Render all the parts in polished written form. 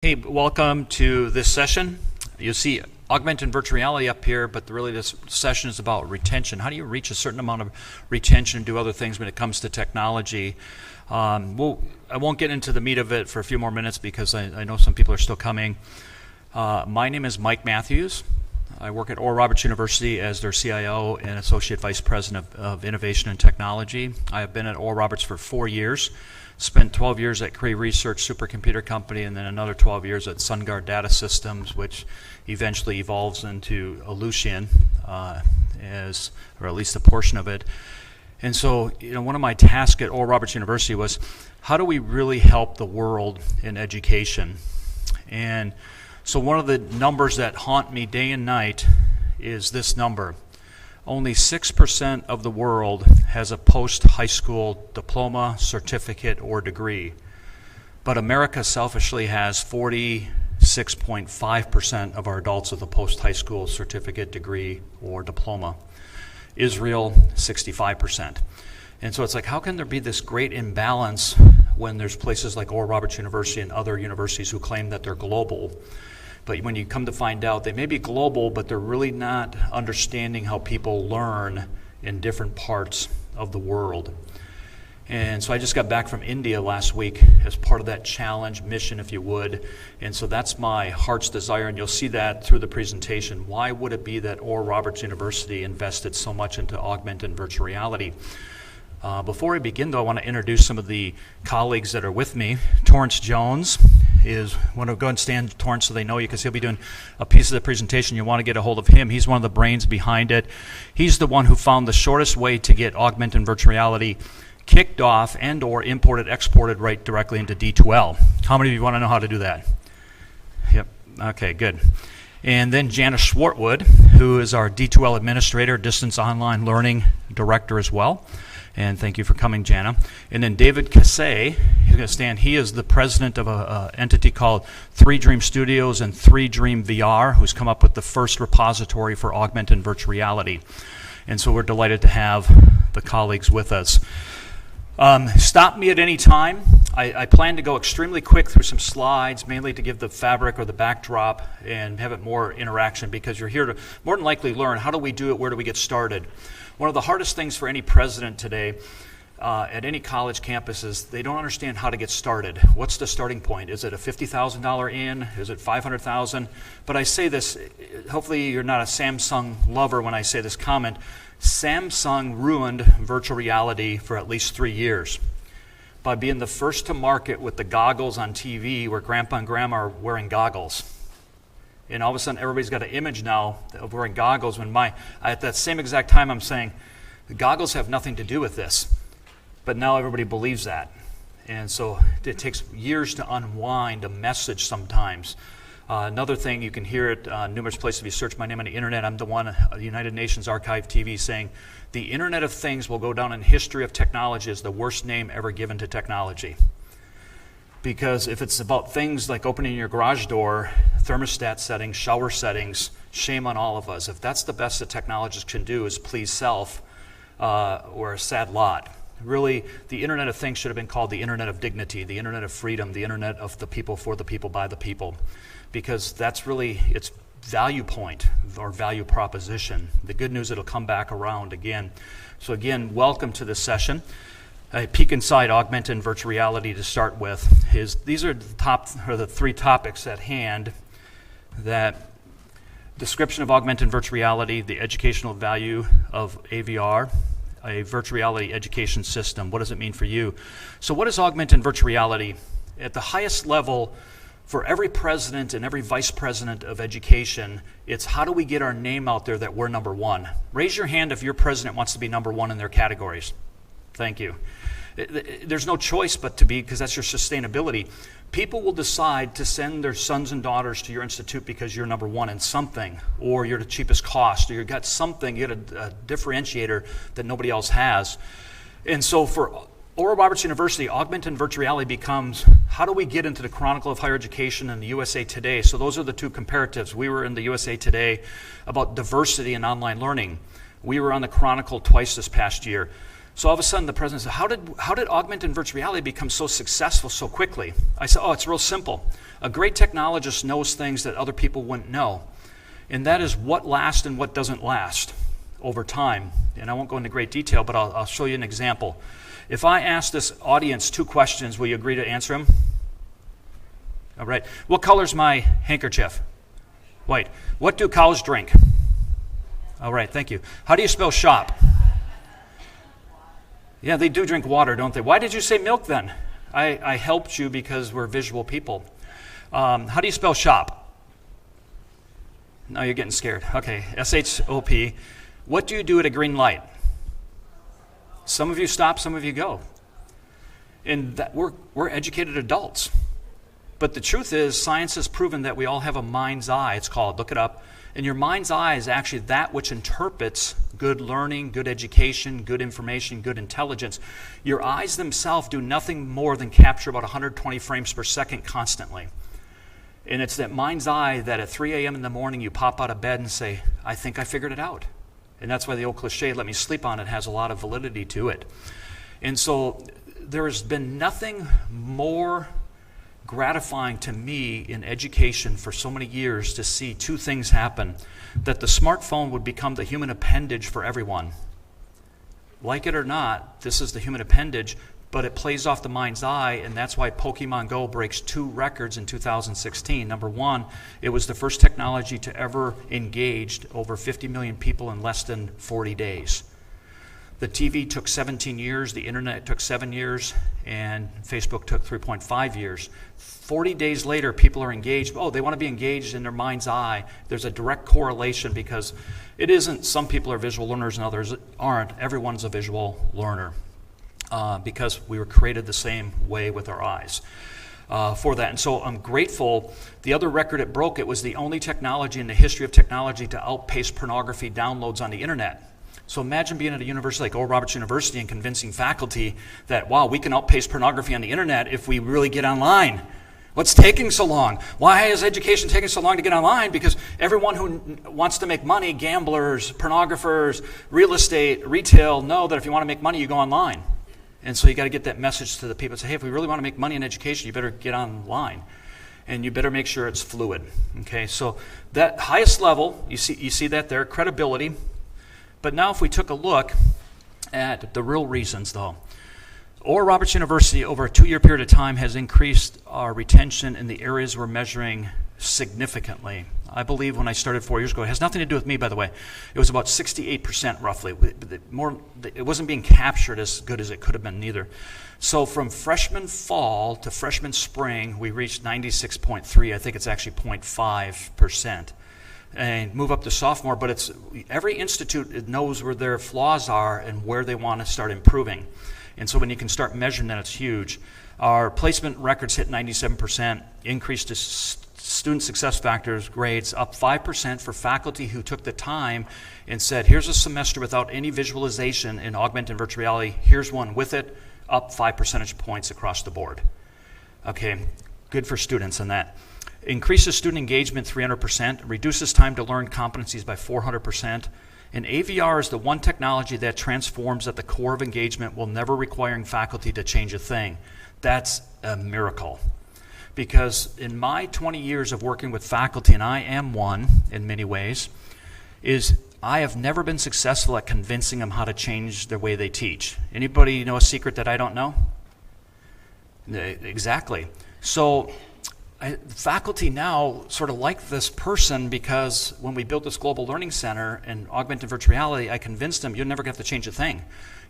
Hey, welcome to this session. You'll see augmented and virtual reality up here, but really this session is about retention. How do you reach a certain amount of retention and do other things when it comes to technology? I won't get into the meat of it for a few more minutes because I know some people are still coming. My name is Mike Mathews. I work at Oral Roberts University as their CIO and Associate Vice President of Innovation and Technology. I have been at Oral Roberts for 4 years. Spent 12 years at Cray Research Supercomputer Company and then another 12 years at SunGard Data Systems, which eventually evolves into Ellucian, or at least a portion of it. And so, one of my tasks at Oral Roberts University was, how do we really help the world in education? And so one of the numbers that haunt me day and night is this number. Only 6% of the world has a post-high school diploma, certificate, or degree. But America selfishly has 46.5% of our adults with a post-high school certificate, degree, or diploma. Israel, 65%. And so it's like, how can there be this great imbalance when there's places like Oral Roberts University and other universities who claim that they're global? But when you come to find out, they may be global, but they're really not understanding how people learn in different parts of the world. And so I just got back from India last week as part of that challenge, mission, if you would. And so that's my heart's desire, and you'll see that through the presentation. Why would it be that Oral Roberts University invested so much into augmented and virtual reality? Before I begin, though, I want to introduce some of the colleagues that are with me. Torrance Jones is one of, go and stand, Torrance, so they know you, because he'll be doing a piece of the presentation. You want to get a hold of him. He's one of the brains behind it. He's the one who found the shortest way to get augmented and virtual reality kicked off and or imported, exported right directly into D2L. How many of you want to know how to do that? Yep. Okay, good. And then Janice Schwartwood, who is our D2L administrator, distance online learning director as well. And thank you for coming, Jana. And then David Cassay, he's going to stand. He is the president of an entity called 3 Dream Studios and 3 Dream VR, who's come up with the first repository for augmented and virtual reality. And so we're delighted to have the colleagues with us. Stop me at any time. I plan to go extremely quick through some slides, mainly to give the fabric or the backdrop and have it more interaction, because you're here to more than likely learn how do we do it, where do we get started. One of the hardest things for any president today at any college campus is they don't understand how to get started. What's the starting point? Is it a $50,000 in? Is it $500,000? But I say this, hopefully you're not a Samsung lover when I say this comment. Samsung ruined virtual reality for at least 3 years by being the first to market with the goggles on TV where grandpa and grandma are wearing goggles. And all of a sudden, everybody's got an image now of wearing goggles. When at that same exact time, I'm saying the goggles have nothing to do with this. But now everybody believes that. And so it takes years to unwind a message sometimes. Another thing, you can hear it numerous places. If you search my name on the internet, I'm the one, the United Nations Archive TV, saying the Internet of Things will go down in history of technology as the worst name ever given to technology. Because if it's about things like opening your garage door, thermostat settings, shower settings, shame on all of us. If that's the best that technologists can do is please self, we're a sad lot. Really, the Internet of Things should have been called the Internet of Dignity, the Internet of Freedom, the Internet of the people, for the people, by the people. Because that's really its value point or value proposition. The good news, it'll come back around again. So again, welcome to this session. A peek inside augmented and virtual reality to start with. These are the 3 topics at hand. That description of augmented and virtual reality, the educational value of AVR, a virtual reality education system. What does it mean for you? So what is augmented and virtual reality? At the highest level, for every president and every vice president of education, it's how do we get our name out there that we're number 1? Raise your hand if your president wants to be number 1 in their categories. Thank you. There's no choice but to be, because that's your sustainability. People will decide to send their sons and daughters to your institute because you're number 1 in something, or you're the cheapest cost, or you've got something, you got a differentiator that nobody else has. And so for Oral Roberts University, augmented and virtual reality becomes, how do we get into the Chronicle of Higher Education and the USA Today? So those are the 2 comparatives. We were in the USA Today about diversity in online learning. We were on the Chronicle twice this past year. So all of a sudden the president said, how did augmented and virtual reality become so successful so quickly? I said, oh, it's real simple. A great technologist knows things that other people wouldn't know. And that is what lasts and what doesn't last over time. And I won't go into great detail, but I'll show you an example. If I ask this audience 2 questions, will you agree to answer them? All right. What color's my handkerchief? White. What do cows drink? All right, thank you. How do you spell shop? Yeah, they do drink water, don't they? Why did you say milk then? I helped you because we're visual people. How do you spell shop? No, you're getting scared. Okay, S-H-O-P. What do you do at a green light? Some of you stop, some of you go. And that we're educated adults. But the truth is, science has proven that we all have a mind's eye, it's called. Look it up. And your mind's eye is actually that which interprets good learning, good education, good information, good intelligence. Your eyes themselves do nothing more than capture about 120 frames per second constantly. And it's that mind's eye that at 3 a.m. in the morning you pop out of bed and say, I think I figured it out. And that's why the old cliche, let me sleep on it, has a lot of validity to it. And so there has been nothing more gratifying to me in education for so many years to see 2 things happen. That the smartphone would become the human appendage for everyone. Like it or not, this is the human appendage, but it plays off the mind's eye, and that's why Pokemon Go breaks 2 records in 2016. Number 1, it was the first technology to ever engage over 50 million people in less than 40 days. The TV took 17 years, the internet took 7 years, and Facebook took 3.5 years. 40 days later, people are engaged. Oh, they want to be engaged in their mind's eye. There's a direct correlation because it isn't some people are visual learners and others aren't. Everyone's a visual learner because we were created the same way with our eyes. For that. And so I'm grateful. The other record it broke, it was the only technology in the history of technology to outpace pornography downloads on the internet. So imagine being at a university like Oral Roberts University and convincing faculty that, wow, we can outpace pornography on the internet if we really get online. What's taking so long? Why is education taking so long to get online? Because everyone who wants to make money, gamblers, pornographers, real estate, retail, know that if you want to make money, you go online. And so you got to get that message to the people and say, hey, if we really want to make money in education, you better get online. And you better make sure it's fluid. Okay, so that highest level, you see that there, credibility. But now if we took a look at the real reasons, though. Oral Roberts University, over a 2-year period of time, has increased our retention in the areas we're measuring significantly. I believe when I started 4 years ago, it has nothing to do with me, by the way. It was about 68% roughly. It wasn't being captured as good as it could have been neither. So from freshman fall to freshman spring, we reached 96.3. I think it's actually 0.5%. And move up to sophomore, but it's every institute knows where their flaws are and where they want to start improving. And so when you can start measuring that, it's huge. Our placement records hit 97%, increased to student success factors grades up 5% for faculty who took the time and said, here's a semester without any visualization in augmented and virtual reality, here's one with it, up 5 percentage points across the board. Okay, good for students in that. Increases student engagement 300%, reduces time to learn competencies by 400%, and AVR is the one technology that transforms at the core of engagement while never requiring faculty to change a thing. That's a miracle. Because in my 20 years of working with faculty, and I am one in many ways, is I have never been successful at convincing them how to change the way they teach. Anybody know a secret that I don't know? Exactly. So faculty now sort of like this person because when we built this global learning center and augmented virtual reality, I convinced them you're never going to have to change a thing.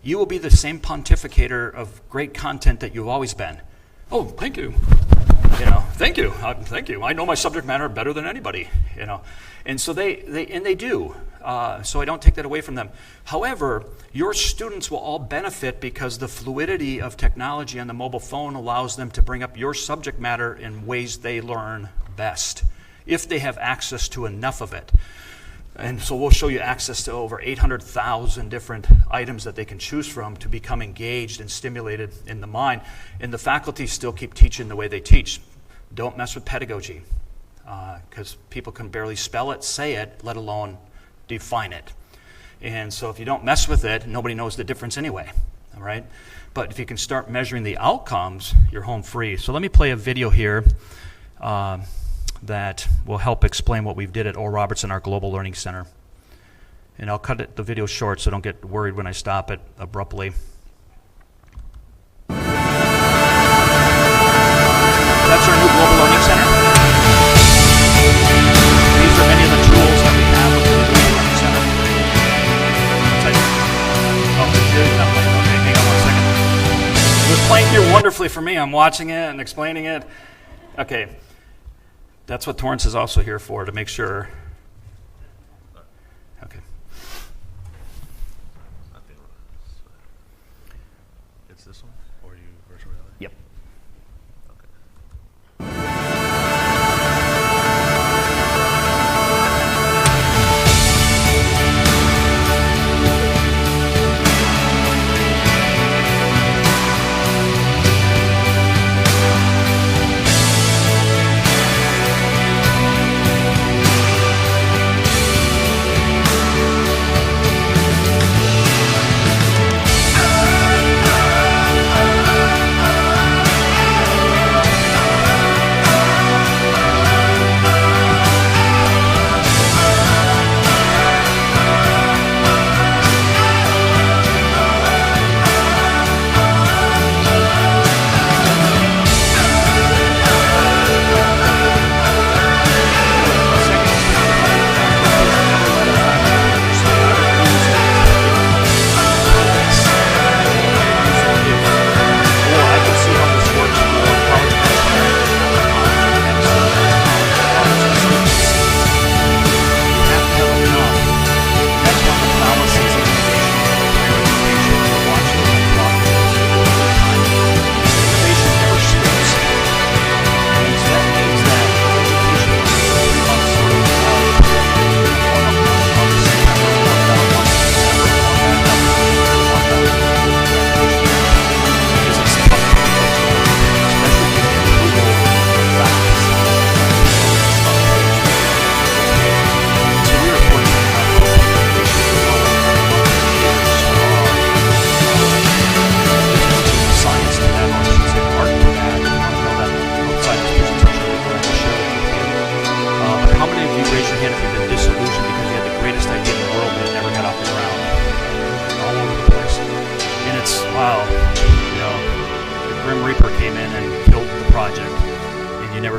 You will be the same pontificator of great content that you've always been. Oh, thank you. Thank you. Thank you. I know my subject matter better than anybody. And so they do. So I don't take that away from them. However, your students will all benefit because the fluidity of technology on the mobile phone allows them to bring up your subject matter in ways they learn best, if they have access to enough of it. And so we'll show you access to over 800,000 different items that they can choose from to become engaged and stimulated in the mind. And the faculty still keep teaching the way they teach. Don't mess with pedagogy because people can barely spell it, say it, let alone define it. And so if you don't mess with it, nobody knows the difference anyway. all right? But if you can start measuring the outcomes, you're home free. So let me play a video here that will help explain what we did at Oral Roberts in our Global Learning Center. And I'll cut the video short, so don't get worried when I stop it abruptly. That's our new Global Learning Center. These are many of the tools that we have within the Global Learning Center. Okay, hang on 1 second. It was playing here wonderfully for me. I'm watching it and explaining it. Okay, that's what Torrance is also here for, to make sure. Okay. It's this one, or you virtual reality? Yep.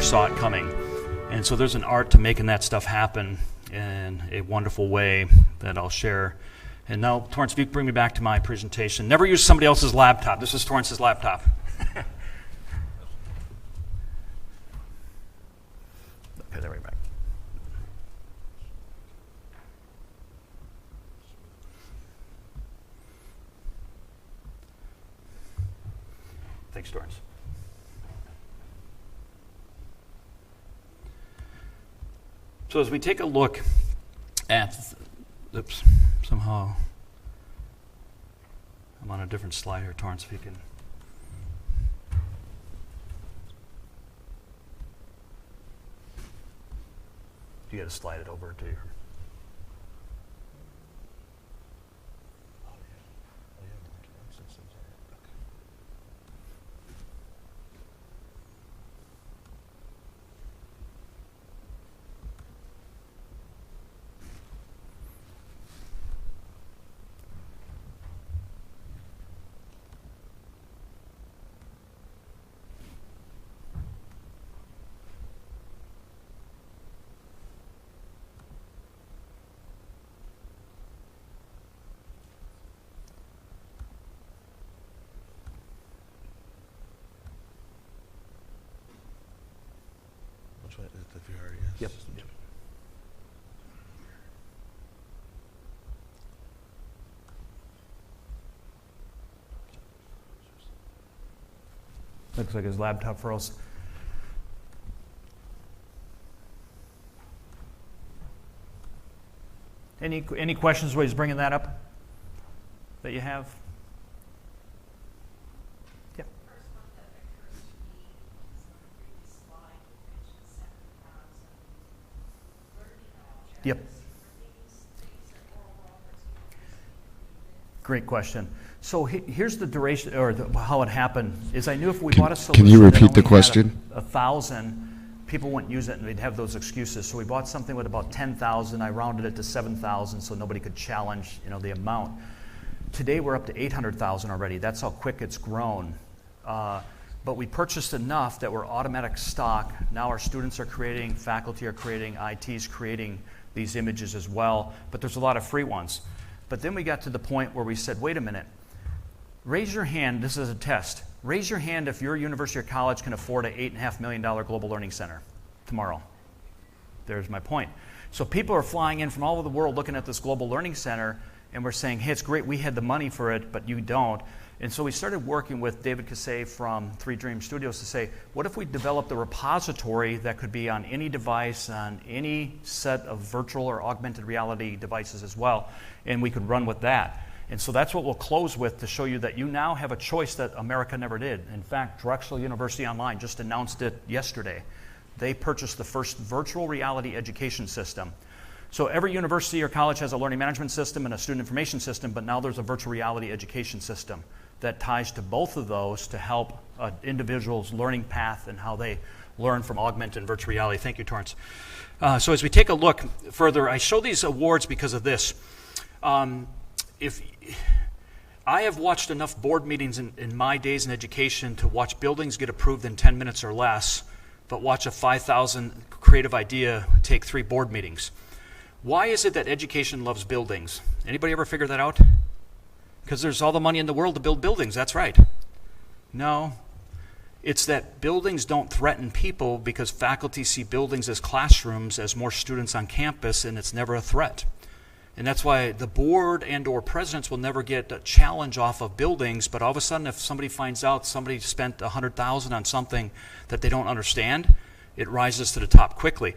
Saw it coming. And so there's an art to making that stuff happen in a wonderful way that I'll share. And now, Torrance, if you bring me back to my presentation. Never use somebody else's laptop. This is Torrance's laptop. Okay, there we go. Thanks, Torrance. So as we take a look at, oops, somehow I'm on a different slide here, Torrance, if you can. You got to slide it over to your. The VR, yes. Yep. Looks like his laptop froze. Any questions while he's bringing that up that you have? Yeah. Yep. Great question. So here's the duration, or how it happened, is I knew if we bought a solution Can you that repeat the only had question? 1,000, people wouldn't use it and they'd have those excuses. So we bought something with about 10,000. I rounded it to 7,000 so nobody could challenge, the amount. Today we're up to 800,000 already. That's how quick it's grown. But we purchased enough that we're automatic stock. Now our students are creating, faculty are creating, IT's creating these images as well. But there's a lot of free ones. But then we got to the point where we said, wait a minute. Raise your hand, this is a test. Raise your hand if your university or college can afford an $8.5 million global learning center tomorrow. There's my point. So people are flying in from all over the world looking at this global learning center, and we're saying, hey, it's great, we had the money for it, but you don't. And so we started working with David Cassay from 3 Dream Studios to say, what if we developed a repository that could be on any device, on any set of virtual or augmented reality devices as well, and we could run with that. And so that's what we'll close with to show you that you now have a choice that America never did. In fact, Drexel University Online just announced it yesterday. They purchased the first virtual reality education system. So every university or college has a learning management system and a student information system, but now there's a virtual reality education system that ties to both of those to help individuals' learning path and how they learn from augmented and virtual reality. Thank you, Torrance. So as we take a look further, I show these awards because of this. If I have watched enough board meetings in my days in education to watch buildings get approved in 10 minutes or less, but watch a 5,000 creative idea take 3 board meetings. Why is it that education loves buildings? Anybody ever figure that out? Because there's all the money in the world to build buildings, that's right. No, it's that buildings don't threaten people because faculty see buildings as classrooms, as more students on campus, and it's never a threat. And that's why the board and or presidents will never get a challenge off of buildings, but all of a sudden if somebody finds out somebody spent $100,000 on something that they don't understand, it rises to the top quickly.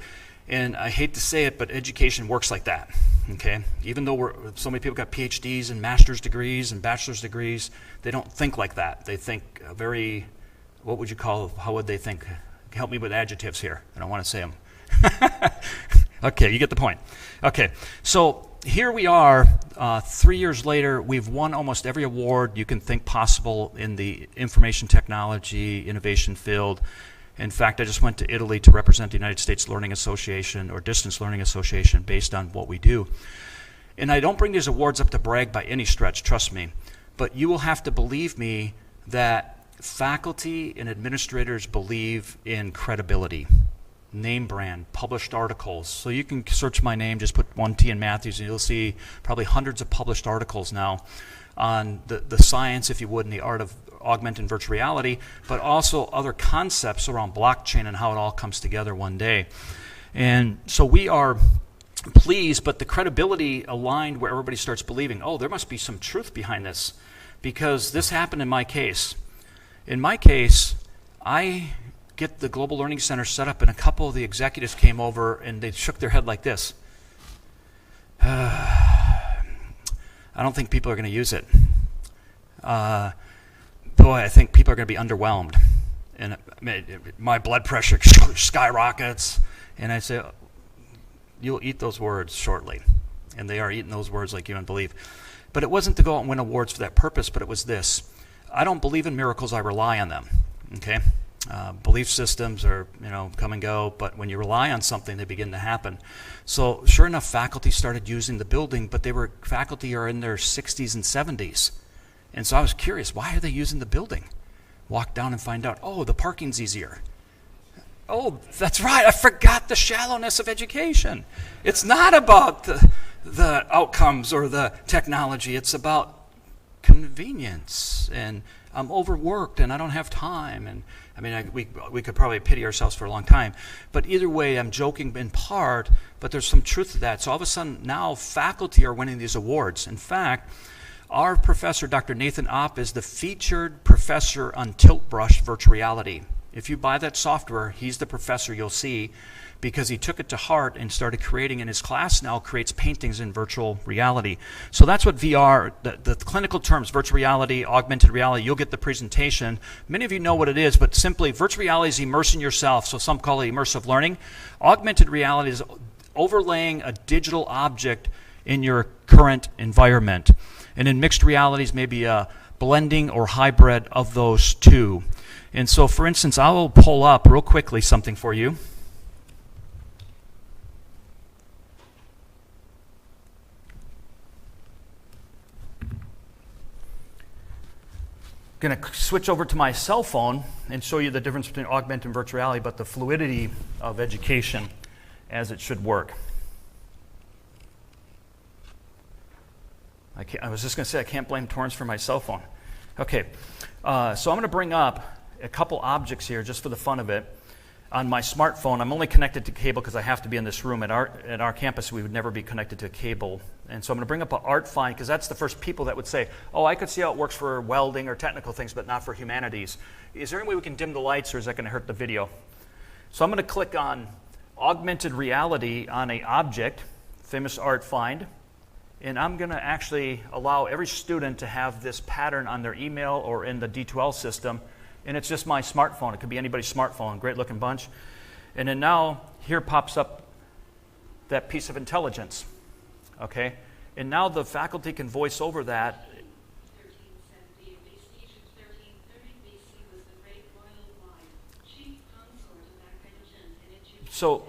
And I hate to say it, but education works like that, okay? Even though so many people got PhDs and master's degrees and bachelor's degrees, they don't think like that. They think very, what would you call, how would they think? Help me with adjectives here. I don't want to say them. Okay, you get the point. Okay, so here we are, 3 years later. We've won almost every award you can think possible in the information technology, innovation field. In fact, I just went to Italy to represent the United States Learning Association or Distance Learning Association based on what we do. And I don't bring these awards up to brag by any stretch, trust me. But you will have to believe me that faculty and administrators believe in credibility. Name brand, published articles. So you can search my name, just put 1T in Mathews, and you'll see probably hundreds of published articles now on the science, if you would, and the art of augmented and virtual reality, but also other concepts around blockchain and how it all comes together one day. And so we are pleased, but the credibility aligned where everybody starts believing, oh, there must be some truth behind this, because this happened in my case. In my case, I get the Global Learning Center set up, and a couple of the executives came over and they shook their head like this. I don't think people are going to use it. Boy, I think people are going to be underwhelmed. And my blood pressure skyrockets. And I say, you'll eat those words shortly. And they are eating those words like you wouldn't believe. But it wasn't to go out and win awards for that purpose, but it was this. I don't believe in miracles, I rely on them. Okay? Belief systems are, come and go, but when you rely on something, they begin to happen. So sure enough, faculty started using the building, but faculty are in their 60s and 70s. And so I was curious, why are they using the building? Walk down and find out, oh, the parking's easier. Oh, that's right, I forgot the shallowness of education. It's not about the outcomes or the technology, it's about convenience, and I'm overworked and I don't have time, and we could probably pity ourselves for a long time. But either way, I'm joking in part, but there's some truth to that. So all of a sudden, now faculty are winning these awards. In fact, our professor, Dr. Nathan Opp, is the featured professor on Tilt Brush virtual reality. If you buy that software, he's the professor you'll see, because he took it to heart and started creating in his class now, creates paintings in virtual reality. So that's what VR, the clinical terms, virtual reality, augmented reality, you'll get the presentation. Many of you know what it is, but simply virtual reality is immersing yourself, so some call it immersive learning. Augmented reality is overlaying a digital object in your current environment. And in mixed realities, maybe a blending or hybrid of those two. And so, for instance, I will pull up real quickly something for you. Going to switch over to my cell phone and show you the difference between augmented and virtual reality, but the fluidity of education as it should work. I was just going to say I can't blame Torrance for my cell phone. Okay, so I'm going to bring up a couple objects here just for the fun of it. On my smartphone, I'm only connected to cable because I have to be in this room. At our campus, we would never be connected to cable. And so I'm going to bring up an art find because that's the first people that would say, oh, I could see how it works for welding or technical things, but not for humanities. Is there any way we can dim the lights, or is that going to hurt the video? So I'm going to click on augmented reality on an object, famous art find, and I'm going to actually allow every student to have this pattern on their email or in the D2L system. And it's just my smartphone. It could be anybody's smartphone. Great looking bunch. And then now here pops up that piece of intelligence. Okay? And now the faculty can voice over that. 1370, Vestigium 1330 BC was the great royal line, chief consort of Agrajan and Egypt. So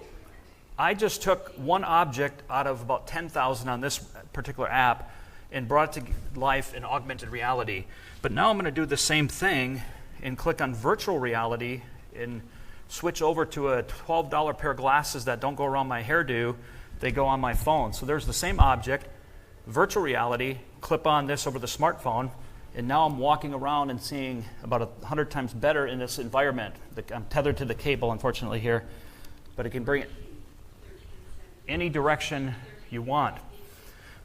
I just took one object out of about 10,000 on this particular app and brought it to life in augmented reality. But now I'm going to do the same thing and click on virtual reality and switch over to a $12 pair of glasses that don't go around my hairdo. They go on my phone. So there's the same object, virtual reality, clip on this over the smartphone, and now I'm walking around and seeing about 100 times better in this environment. I'm tethered to the cable, unfortunately, here, but it can bring it any direction you want.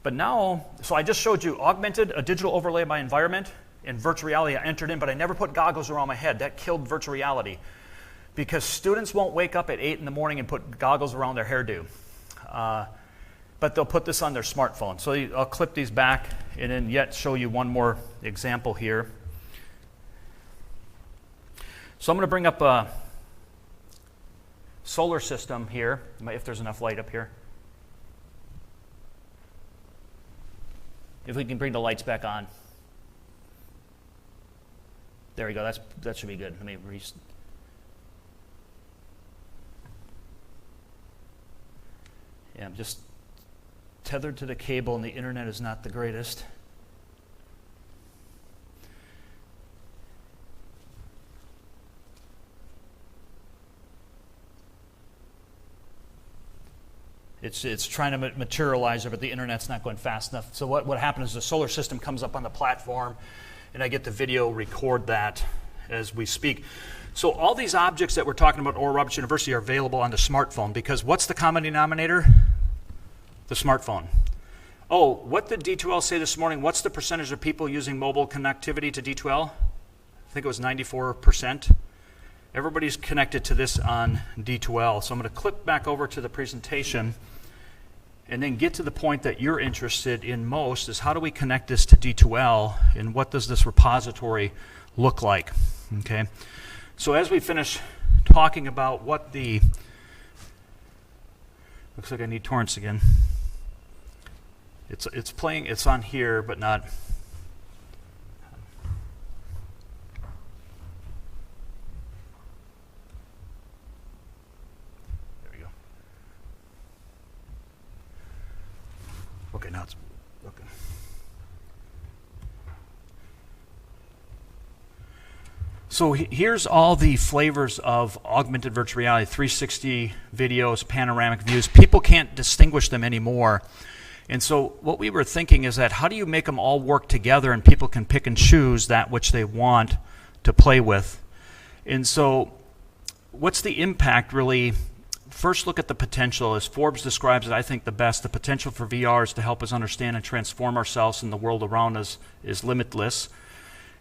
But now, so I just showed you augmented, a digital overlay of my environment, and virtual reality I entered in, but I never put goggles around my head. That killed virtual reality because students won't wake up at 8 in the morning and put goggles around their hairdo. But they'll put this on their smartphone. So I'll clip these back and then yet show you one more example here. So I'm going to bring up a solar system here, if there's enough light up here. If we can bring the lights back on. There we go. That should be good. Let me Yeah, I'm just tethered to the cable, and the internet is not the greatest. It's trying to materialize it, but the internet's not going fast enough. So what happened is the solar system comes up on the platform, and I get the video record that as we speak. So all these objects that we're talking about at Oral Roberts University are available on the smartphone because what's the common denominator? The smartphone. Oh, what did D2L say this morning? What's the percentage of people using mobile connectivity to D2L? I think it was 94%. Everybody's connected to this on D2L. So I'm going to click back over to the presentation and then get to the point that you're interested in most is how do we connect this to D2L and what does this repository look like? Okay. So as we finish talking about what the, looks like I need Torrance again. It's playing, it's on here, but not. There we go. Okay, now it's, okay. So here's all the flavors of augmented virtual reality, 360 videos, panoramic views. People can't distinguish them anymore. And so what we were thinking is that how do you make them all work together and people can pick and choose that which they want to play with? And so what's the impact really? First look at the potential. As Forbes describes it, I think the best, the potential for VR is to help us understand and transform ourselves and the world around us is limitless.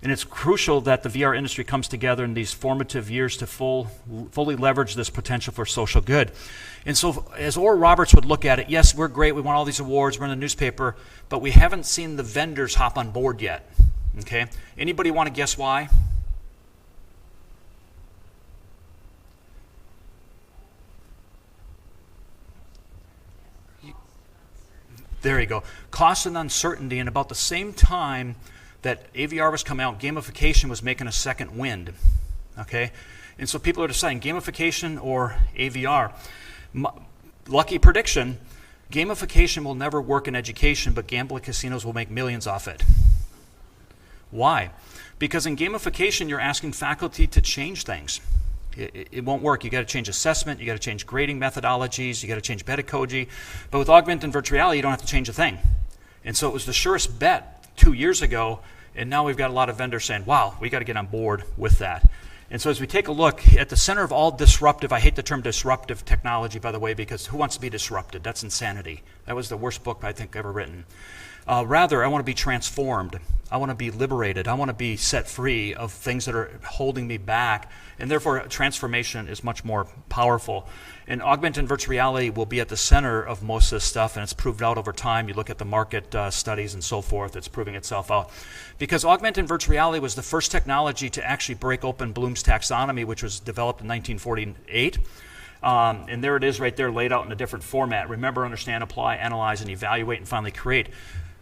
And it's crucial that the VR industry comes together in these formative years to fully leverage this potential for social good. And so as Oral Roberts would look at it, yes, we're great, we want all these awards, we're in the newspaper, but we haven't seen the vendors hop on board yet. Okay? Anybody want to guess why? There you go. Cost and uncertainty, and about the same time that AVR was coming out, gamification was making a second wind. Okay? And so people are deciding gamification or AVR. Lucky prediction, gamification will never work in education, but gambling casinos will make millions off it. Why? Because in gamification, you're asking faculty to change things. It won't work. You got to change assessment, you got to change grading methodologies, you got to change pedagogy. But with augmented and virtual reality, you don't have to change a thing. And so it was the surest bet 2 years ago, and now we've got a lot of vendors saying, wow, we got to get on board with that. And so as we take a look, at the center of all disruptive, I hate the term disruptive technology, by the way, because who wants to be disrupted? That's insanity. That was the worst book I think ever written. Rather, I want to be transformed. I want to be liberated. I want to be set free of things that are holding me back. And therefore, transformation is much more powerful. And augmented and virtual reality will be at the center of most of this stuff, and it's proved out over time. You look at the market studies and so forth, it's proving itself out. Because augmented and virtual reality was the first technology to actually break open Bloom's taxonomy, which was developed in 1948. And there it is right there laid out in a different format. Remember, understand, apply, analyze, and evaluate, and finally create.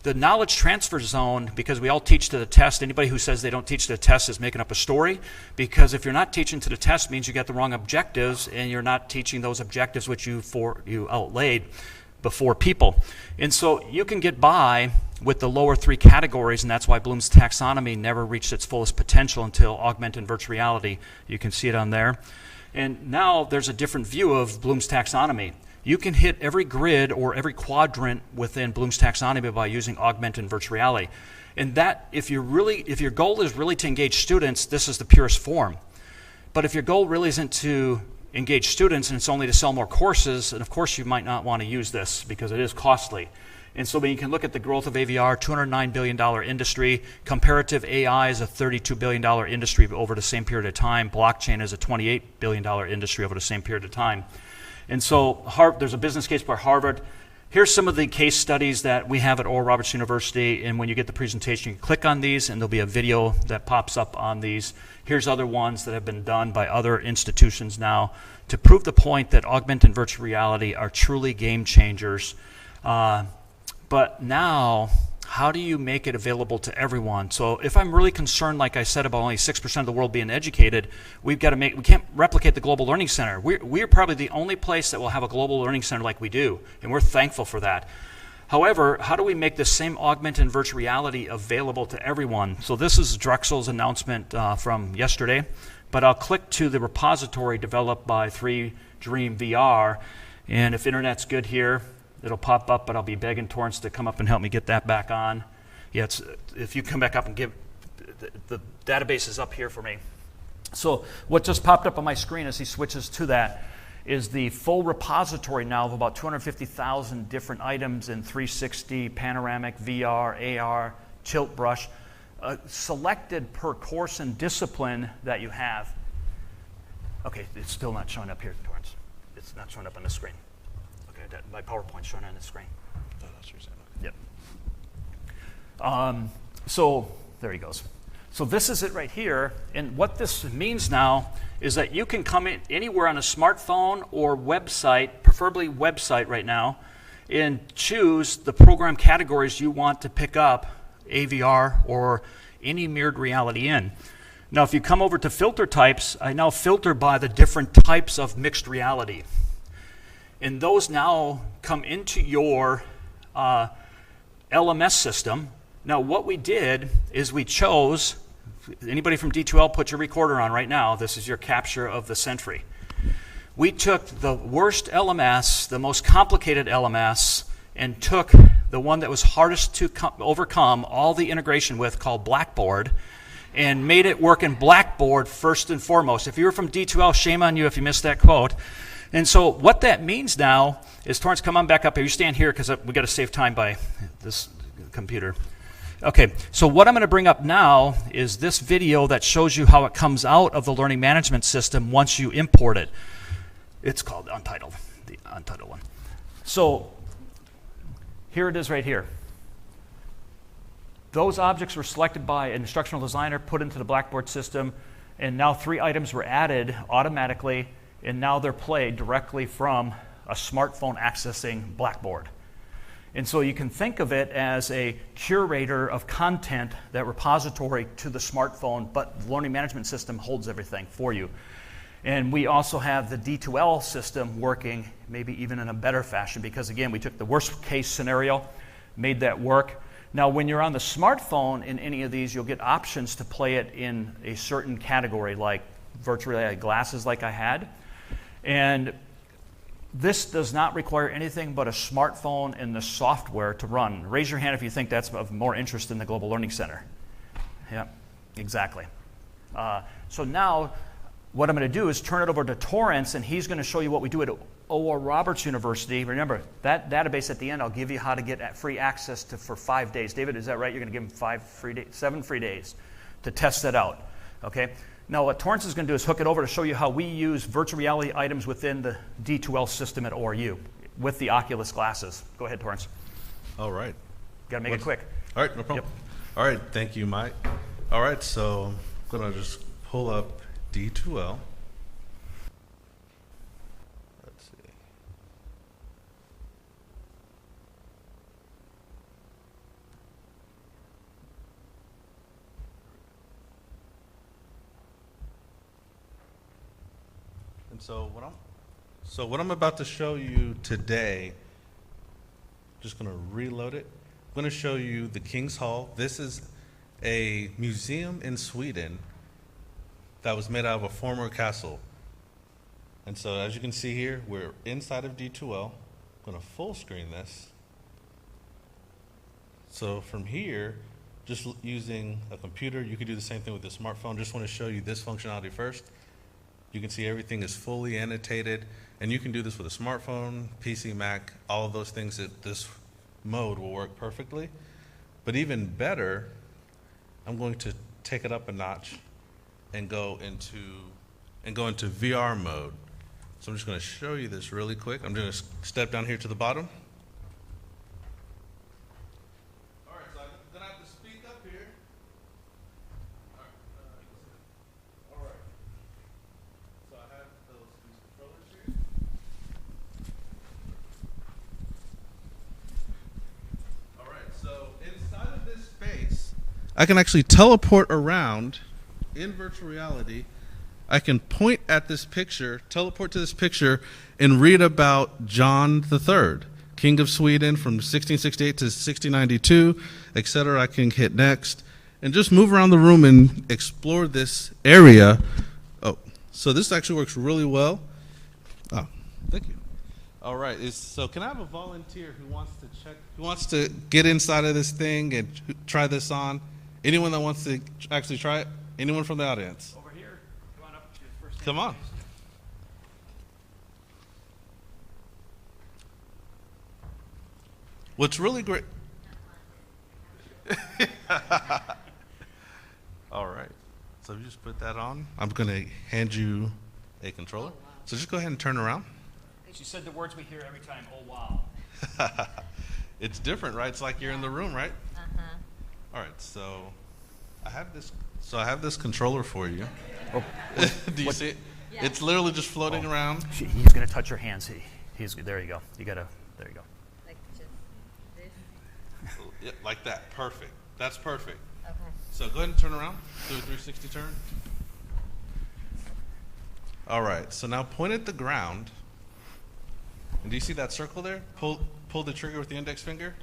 The knowledge transfer zone, because we all teach to the test, anybody who says they don't teach to the test is making up a story, because if you're not teaching to the test, it means you got the wrong objectives, and you're not teaching those objectives which you outlaid before people. And so you can get by with the lower three categories, and that's why Bloom's taxonomy never reached its fullest potential until augmented and virtual reality. You can see it on there. And now there's a different view of Bloom's taxonomy. You can hit every grid or every quadrant within Bloom's taxonomy by using augmented and virtual reality. And that, if your goal is really to engage students, this is the purest form. But if your goal really isn't to engage students and it's only to sell more courses, and of course you might not want to use this because it is costly. And so when you can look at the growth of AVR, $209 billion industry, comparative AI is a $32 billion industry over the same period of time, blockchain is a $28 billion industry over the same period of time. And so there's a business case by Harvard. Here's some of the case studies that we have at Oral Roberts University, and when you get the presentation, you can click on these, and there'll be a video that pops up on these. Here's other ones that have been done by other institutions now to prove the point that augmented and virtual reality are truly game changers. But now, how do you make it available to everyone? So if I'm really concerned, like I said, about only 6% of the world being educated, we can't replicate the Global Learning Center. We're probably the only place that will have a Global Learning Center like we do, and we're thankful for that. However, how do we make this same augmented and virtual reality available to everyone? So this is Drexel's announcement from yesterday, but I'll click to the repository developed by 3Dream VR, and if internet's good here, it'll pop up, but I'll be begging Torrance to come up and help me get that back on. Yeah, if you come back up and give, the database is up here for me. So what just popped up on my screen as he switches to that is the full repository now of about 250,000 different items in 360, panoramic, VR, AR, tilt brush, selected per course and discipline that you have. Okay, it's still not showing up here, Torrance. It's not showing up on the screen. My PowerPoint's showing on the screen. Oh, that's your Yep. So there he goes. So this is it right here. And what this means now is that you can come in anywhere on a smartphone or website, preferably website right now, and choose the program categories you want to pick up, AVR or any mirrored reality in. Now, if you come over to filter types, I now filter by the different types of mixed reality. And those now come into your LMS system. Now, what we did is we chose, anybody from D2L, put your recorder on right now. This is your capture of the century. We took the worst LMS, the most complicated LMS, and took the one that was hardest to overcome all the integration with, called Blackboard, and made it work in Blackboard first and foremost. If you were from D2L, shame on you if you missed that quote. And so what that means now is, Torrance, come on back up here. You stand here because we got to save time by this computer. Okay, so what I'm going to bring up now is this video that shows you how it comes out of the learning management system once you import it. It's called Untitled, the Untitled one. So here it is right here. Those objects were selected by an instructional designer, put into the Blackboard system, and now 3 items were added automatically, and now they're played directly from a smartphone accessing Blackboard. And so you can think of it as a curator of content, that repository to the smartphone, but the learning management system holds everything for you. And we also have the D2L system working maybe even in a better fashion, because again, we took the worst case scenario, made that work. Now, when you're on the smartphone in any of these, you'll get options to play it in a certain category, like virtual reality glasses like I had. And this does not require anything but a smartphone and the software to run. Raise your hand if you think that's of more interest in the Global Learning Center. Yeah, exactly. So now, what I'm going to do is turn it over to Torrance, and he's going to show you what we do at O.R. Roberts University. Remember, that database at the end, I'll give you how to get free access to for 5 days. David, is that right? You're going to give him 7 free days to test that out. Okay? Now, what Torrance is going to do is hook it over to show you how we use virtual reality items within the D2L system at ORU with the Oculus glasses. Go ahead, Torrance. All right. Got to make it quick. All right, no problem. All right, thank you, Mike. All right, so I'm going to just pull up D2L. Let's see. And so what I'm about to show you today, just going to reload it. I'm going to show you the King's Hall. This is a museum in Sweden that was made out of a former castle. And so as you can see here, we're inside of D2L. I'm going to full screen this. So from here, just using a computer, you can do the same thing with the smartphone. Just want to show you this functionality first. You can see everything is fully annotated, and you can do this with a smartphone, PC, Mac, all of those things. That this mode will work perfectly. But even better, I'm going to take it up a notch and go into VR mode. So I'm just going to show you this really quick. I'm going to step down here to the bottom. All right, so I'm going to have to speak up here. All right. So I have these controllers here. All right, so inside of this space, I can actually teleport around in virtual reality. I can point at this picture, teleport to this picture, and read about John III, King of Sweden from 1668 to 1692, etc. I can hit next and just move around the room and explore this area. Oh, so this actually works really well. Oh, thank you. All right, so can I have a volunteer who wants to get inside of this thing and try this on? Anyone that wants to actually try it? Anyone from the audience? Over here. Come on up to the first. Come on. What's really great. All right. So you just put that on. I'm going to hand you a controller. So just go ahead and turn around. She said the words we hear every time. Oh, wow. It's different, right? It's like you're in the room, right? Uh-huh. All right. So I have this controller for you. Oh, Do you see it? Yeah. It's literally just floating around. He's going to touch your hands. There you go. There you go. Like just this? Yeah, like that. Perfect. That's perfect. Okay. So go ahead and turn around. Do a 360 turn. All right. So now point at the ground. And do you see that circle there? Pull the trigger with the index finger.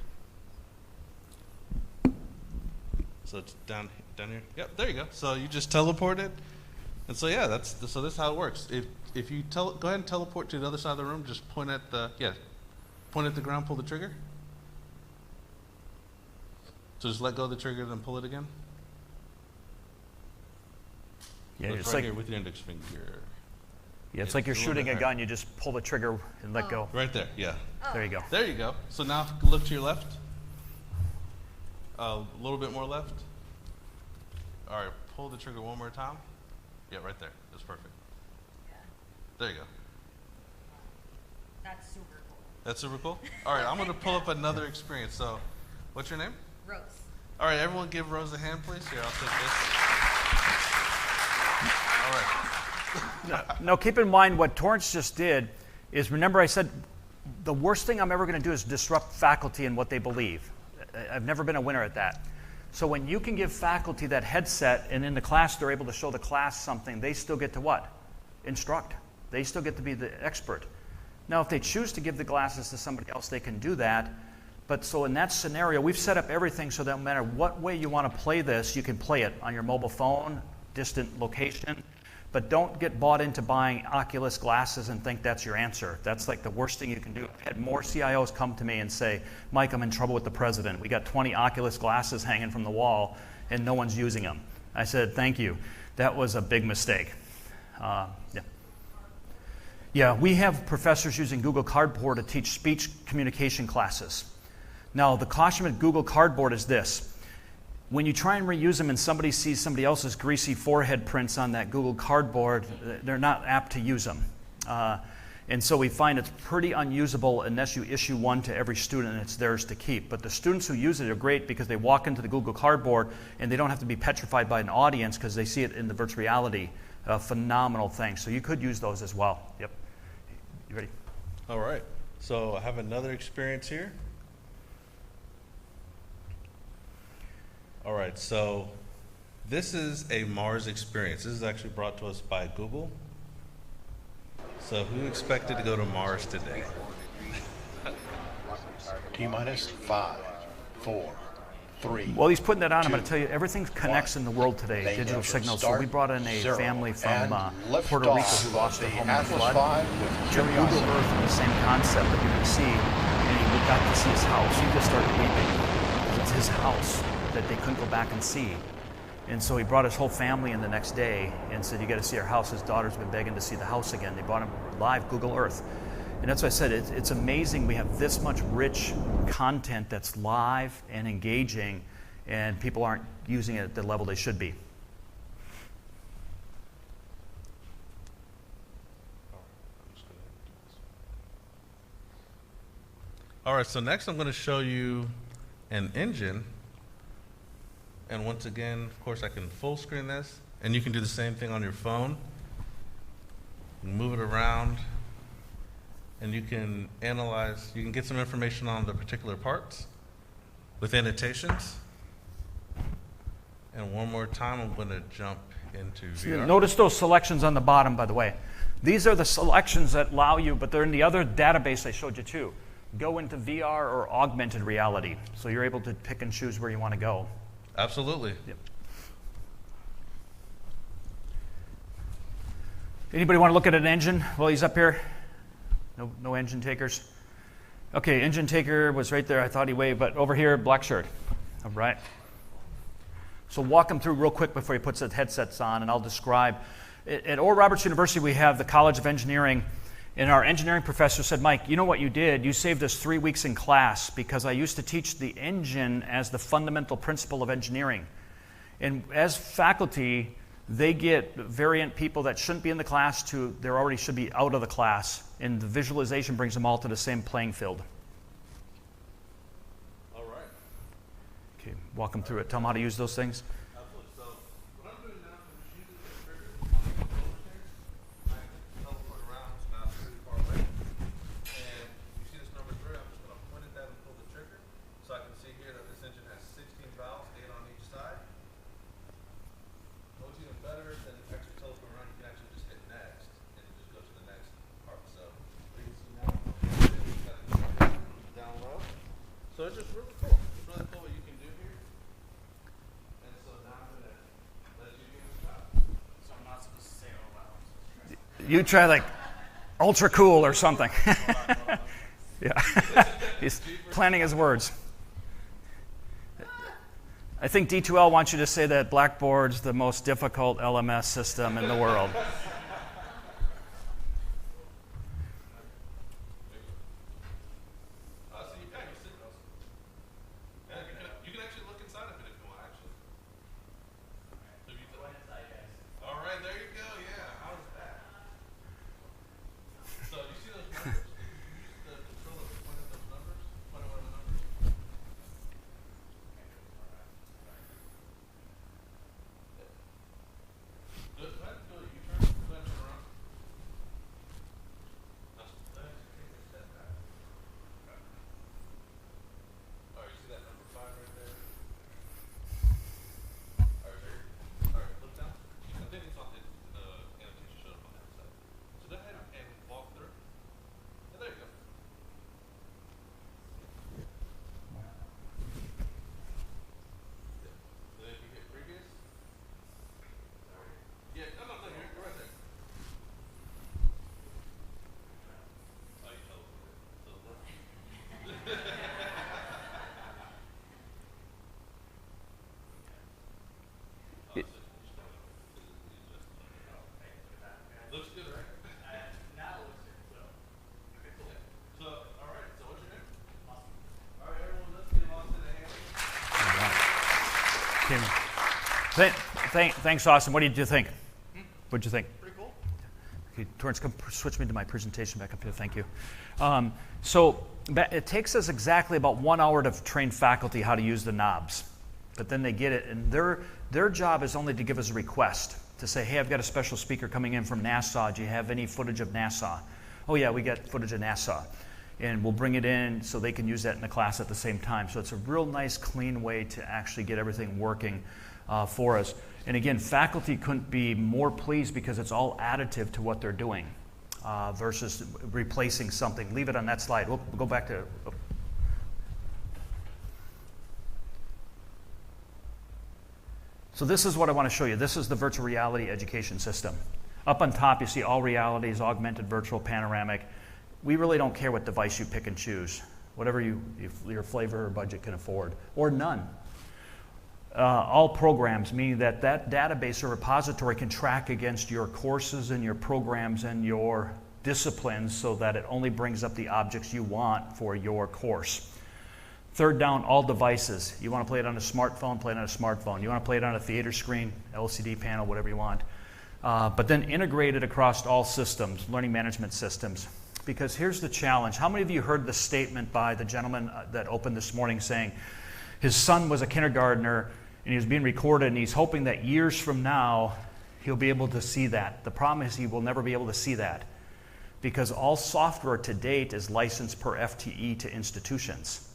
So it's down here. Yep, there you go. So you just teleported. And so yeah, so this is how it works. If you go ahead and teleport to the other side of the room, just point at the ground, pull the trigger. So just let go of the trigger, then pull it again. Yeah, So it's right like here with your index finger. Yeah, it's like you're It's a little shooting bit a higher. gun. You just pull the trigger and let go. Right there, yeah. There you go. There you go. So now look to your left. A little bit more left. All right, pull the trigger one more time. Yeah, right there. That's perfect. Yeah. There you go. That's super cool. That's super cool. All right, I'm going to pull up another experience. So, what's your name? Rose. All right, everyone give Rose a hand, please. Here, I'll take this. All right. Now, keep in mind what Torrance just did is, remember I said the worst thing I'm ever going to do is disrupt faculty and what they believe. I've never been a winner at that. So when you can give faculty that headset and in the class they're able to show the class something, they still get to what? Instruct. They still get to be the expert. Now, if they choose to give the glasses to somebody else, they can do that. But so in that scenario, we've set up everything so that no matter what way you want to play this, you can play it on your mobile phone, distant location. But don't get bought into buying Oculus glasses and think that's your answer. That's like the worst thing you can do. I've had more CIOs come to me and say, Mike, I'm in trouble with the president. We got 20 Oculus glasses hanging from the wall and no one's using them. I said, thank you. That was a big mistake. Yeah, we have professors using Google Cardboard to teach speech communication classes. Now, the caution with Google Cardboard is this. When you try and reuse them and somebody sees somebody else's greasy forehead prints on that Google Cardboard, they're not apt to use them. And so we find it's pretty unusable unless you issue one to every student and it's theirs to keep. But the students who use it are great because they walk into the Google Cardboard and they don't have to be petrified by an audience because they see it in the virtual reality. Phenomenal thing. So you could use those as well. Yep. You ready? All right. So I have another experience here. All right, so this is a Mars experience. This is actually brought to us by Google. So who expected to go to Mars today? T-minus 5, 4, 3. While he's putting that on, I'm going 2, to tell you, everything connects in the world today, Main digital engine signals. So start, we brought in a 0, family from and Puerto Rico liftoff who lost of their the home in the Atlas flood. V with Took Google Curiosity. Earth and the same concept that you're going to see, and he got to see his house. He just started weeping. It's his house that they couldn't go back and see. And so he brought his whole family in the next day and said, you got to see our house. His daughter's been begging to see the house again. They brought him live Google Earth. And that's why I said it's amazing we have this much rich content that's live and engaging, and people aren't using it at the level they should be. All right, so next I'm going to show you an engine. And once again, of course, I can full screen this, and you can do the same thing on your phone. Move it around, and you can analyze, you can get some information on the particular parts with annotations. And one more time, I'm going to jump into VR. Notice those selections on the bottom, by the way. These are the selections that allow you, but they're in the other database I showed you too. Go into VR or augmented reality. So you're able to pick and choose where you want to go. Absolutely. Yep. Anybody want to look at an engine while he's up here? No engine takers? Okay, engine taker was right there. I thought he waved, but over here, black shirt. All right. So walk him through real quick before he puts the headsets on, and I'll describe. At Oral Roberts University, we have the College of Engineering, and our engineering professor said, Mike, you know what you did? You saved us 3 weeks in class because I used to teach the engine as the fundamental principle of engineering. And as faculty, they get variant people that shouldn't be in the class to they already should be out of the class. And the visualization brings them all to the same playing field. All right. Okay, walk them through it. Tell them how to use those things. Absolutely. So what I'm doing now is I'm just using the trigger on the controller here. I can teleport around, it's not pretty far away. And you see this number 3, I'm just going to point at that and pull the trigger. So I can see here that this engine has 16 valves, 8 on each side. What's even better than actually teleporting around, you can actually just hit next and just go to the next part. So you can see now, it's got it down low. So it's just really cool. It's really cool what you can do here. And so now I'm going to let you give it a shot. So I'm not supposed to say, oh, wow. You try like ultra cool or something. Yeah. He's planning his words. I think D2L wants you to say that Blackboard's the most difficult LMS system in the world. So you can see those. And you can actually look inside of it if you want, actually. So if you go inside, guys. All right, there you go. Yeah, how's that? So you see those numbers? If you use the controller to point at those numbers, point at one of the numbers. Good. Go ahead, do it. You turn. Came in. Thanks, Austin. What did you think? What did you think? Pretty cool. Okay, Torrance, come switch me to my presentation back up here. Thank you. So it takes us exactly about 1 hour to train faculty how to use the knobs. But then they get it, and their job is only to give us a request to say, hey, I've got a special speaker coming in from NASA. Do you have any footage of NASA? Oh, yeah, we got footage of NASA. And we'll bring it in so they can use that in the class at the same time. So it's a real nice, clean way to actually get everything working for us. And again, faculty couldn't be more pleased because it's all additive to what they're doing versus replacing something. Leave it on that slide. We'll go back to... So this is what I want to show you. This is the virtual reality education system. Up on top, you see all realities, augmented, virtual, panoramic. We really don't care what device you pick and choose, whatever your flavor or budget can afford, or none. All programs, meaning that database or repository can track against your courses and your programs and your disciplines so that it only brings up the objects you want for your course. Third down, all devices. You want to play it on a smartphone, play it on a smartphone. You want to play it on a theater screen, LCD panel, whatever you want. But then integrated across all systems, learning management systems. Because here's the challenge. How many of you heard the statement by the gentleman that opened this morning saying his son was a kindergartner and he was being recorded and he's hoping that years from now he'll be able to see that. The problem is he will never be able to see that because all software to date is licensed per FTE to institutions.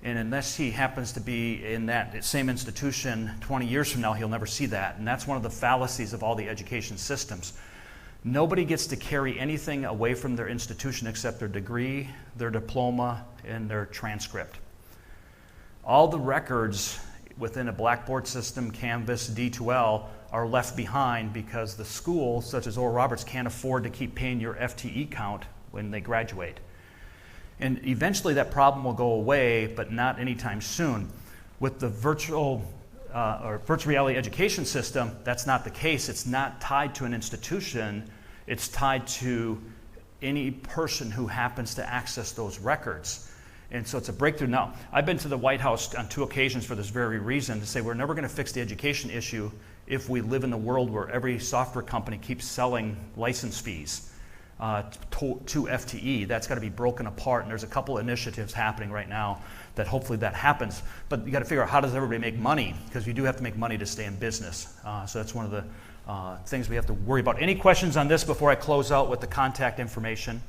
And unless he happens to be in that same institution 20 years from now, he'll never see that. And that's one of the fallacies of all the education systems. Nobody gets to carry anything away from their institution except their degree, their diploma, and their transcript. All the records within a Blackboard system, Canvas, D2L, are left behind because the school, such as Oral Roberts, can't afford to keep paying your FTE count when they graduate. And eventually that problem will go away, but not anytime soon. With the virtual reality education system, that's not the case. It's not tied to an institution. It's tied to any person who happens to access those records. And so it's a breakthrough. Now, I've been to the White House on 2 occasions for this very reason, to say we're never going to fix the education issue if we live in a world where every software company keeps selling license fees to FTE. That's got to be broken apart, and there's a couple initiatives happening right now that hopefully that happens. But you got to figure out, how does everybody make money? Because you do have to make money to stay in business. So that's one of the things we have to worry about. Any questions on this before I close out with the contact information?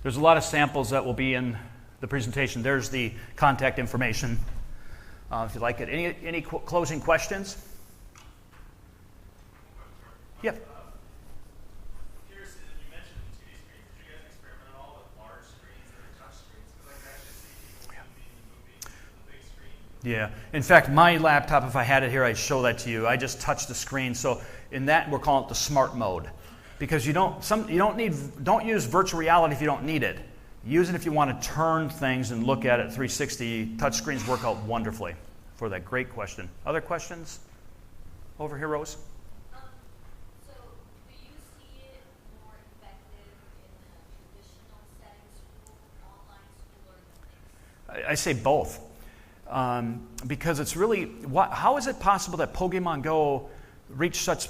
There's a lot of samples that will be in the presentation. There's the contact information if you like it. Any closing questions? Yep. Yeah. In fact, my laptop, if I had it here, I'd show that to you. I just touched the screen. So in that, we're calling it the smart mode, because don't use virtual reality if you don't need it. Use it if you want to turn things and look at it 360. Touch screens work out wonderfully for that. Great question. Other questions? Over here, Rose. So do you see it more effective in a traditional setting school, online school, or the mix? I say both. Because it's really, how is it possible that Pokemon Go reached such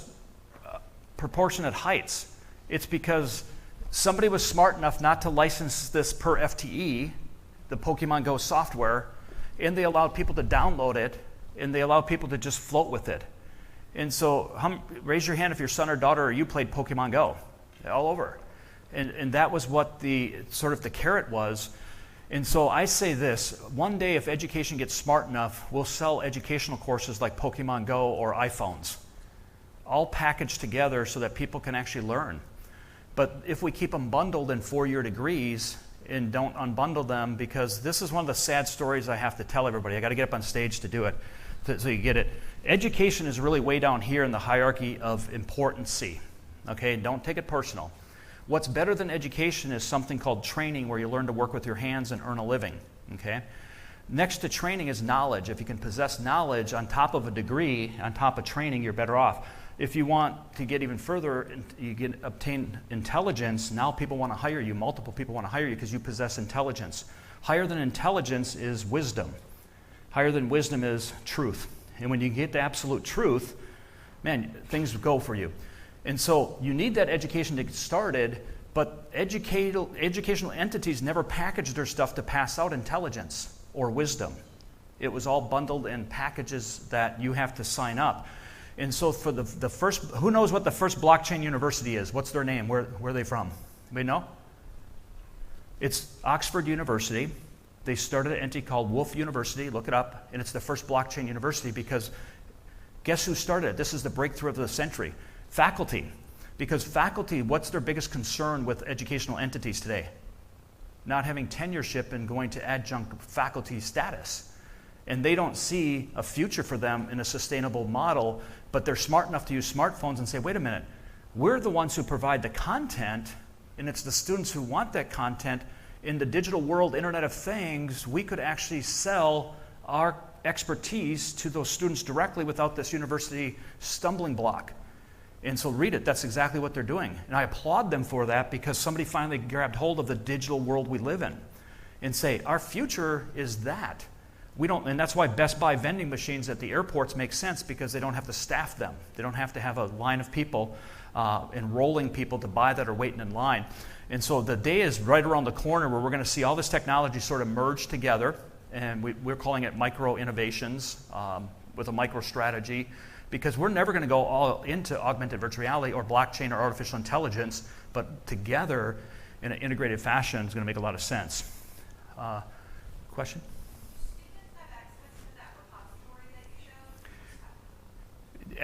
proportionate heights? It's because somebody was smart enough not to license this per FTE, the Pokemon Go software, and they allowed people to download it, and they allowed people to just float with it. And so raise your hand if your son or daughter or you played Pokemon Go. All over. And that was what the carrot was. And so I say this, one day if education gets smart enough, we'll sell educational courses like Pokemon Go or iPhones, all packaged together so that people can actually learn. But if we keep them bundled in 4-year degrees and don't unbundle them, because this is one of the sad stories I have to tell everybody. I got to get up on stage to do it, so you get it. Education is really way down here in the hierarchy of importancy. Okay, don't take it personal. What's better than education is something called training, where you learn to work with your hands and earn a living, okay? Next to training is knowledge. If you can possess knowledge on top of a degree, on top of training, you're better off. If you want to get even further, you obtain intelligence. Now people want to hire you. Multiple people want to hire you because you possess intelligence. Higher than intelligence is wisdom. Higher than wisdom is truth. And when you get to absolute truth, man, things go for you. And so you need that education to get started, but educational entities never packaged their stuff to pass out intelligence or wisdom. It was all bundled in packages that you have to sign up. And so for the first, who knows what the first blockchain university is? What's their name? Where are they from? Anybody know? It's Oxford University. They started an entity called Wolf University, look it up, and it's the first blockchain university because guess who started it? This is the breakthrough of the century. Faculty. Because faculty, what's their biggest concern with educational entities today? Not having tenureship and going to adjunct faculty status. And they don't see a future for them in a sustainable model, but they're smart enough to use smartphones and say, wait a minute, we're the ones who provide the content, and it's the students who want that content. In the digital world, Internet of Things, we could actually sell our expertise to those students directly without this university stumbling block. And so read it, that's exactly what they're doing. And I applaud them for that because somebody finally grabbed hold of the digital world we live in and say, our future is that. We don't, and that's why Best Buy vending machines at the airports make sense because they don't have to staff them. They don't have to have a line of people enrolling people to buy that or waiting in line. And so the day is right around the corner where we're going to see all this technology sort of merge together, and we're calling it micro innovations with a micro strategy, because we're never going to go all into augmented virtual reality or blockchain or artificial intelligence, but together in an integrated fashion is going to make a lot of sense. Question? Students have access to that repository that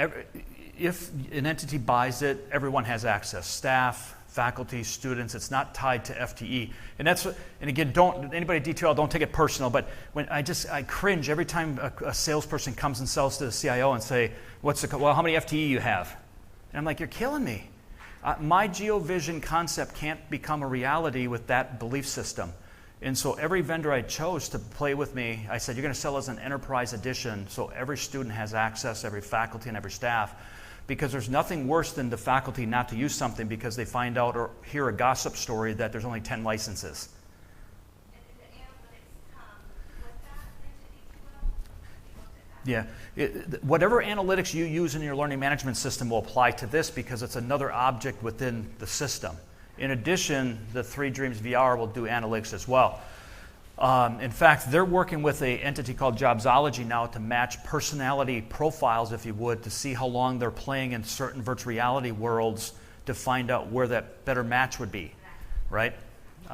you showed? If an entity buys it, everyone has access. Staff, faculty, students. It's not tied to FTE. And again, don't anybody at D2L, don't take it personal. But when I cringe every time a salesperson comes and sells to the CIO and say, well, how many FTE you have? And I'm like, you're killing me. My GeoVision concept can't become a reality with that belief system. And so every vendor I chose to play with me, I said, you're going to sell as an enterprise edition, so every student has access, every faculty and every staff, because there's nothing worse than the faculty not to use something because they find out or hear a gossip story that there's only 10 licenses. And did the analytics come with that into D2L? Yeah, whatever analytics you use in your learning management system will apply to this because it's another object within the system. In addition, the 3 Dreams VR will do analytics as well. In fact, they're working with an entity called Jobsology now to match personality profiles, if you would, to see how long they're playing in certain virtual reality worlds to find out where that better match would be, right?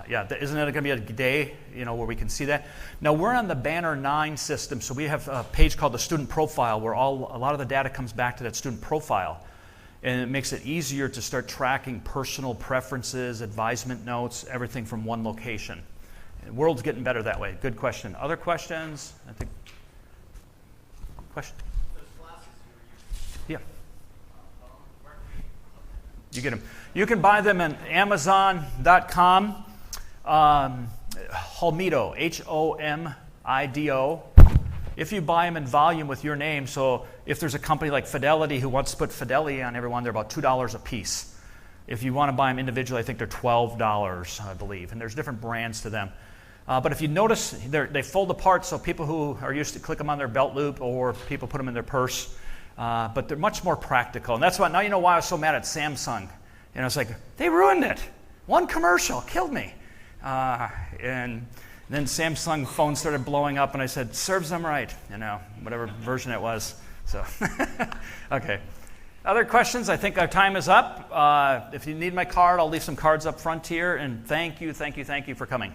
Yeah, isn't it going to be a day, where we can see that? Now, we're on the Banner 9 system, so we have a page called the Student Profile where a lot of the data comes back to that student profile. And it makes it easier to start tracking personal preferences, advisement notes, everything from one location. The world's getting better that way. Good question. Other questions? I think. Question? Those glasses you were using. Yeah. Where can we? You get them. You can buy them on Amazon.com. Homido, Homido. If you buy them in volume with your name, so if there's a company like Fidelity who wants to put Fidelity on everyone, they're about $2 a piece. If you want to buy them individually, I think they're $12, I believe, and there's different brands to them. But if you notice, they fold apart, so people who are used to click them on their belt loop or people put them in their purse, but they're much more practical. And that's why, now you know why I was so mad at Samsung. And I was like, they ruined it. One commercial killed me. And then Samsung phone started blowing up, and I said, serves them right, whatever version it was. So, okay. Other questions? I think our time is up. If you need my card, I'll leave some cards up front here, and thank you for coming.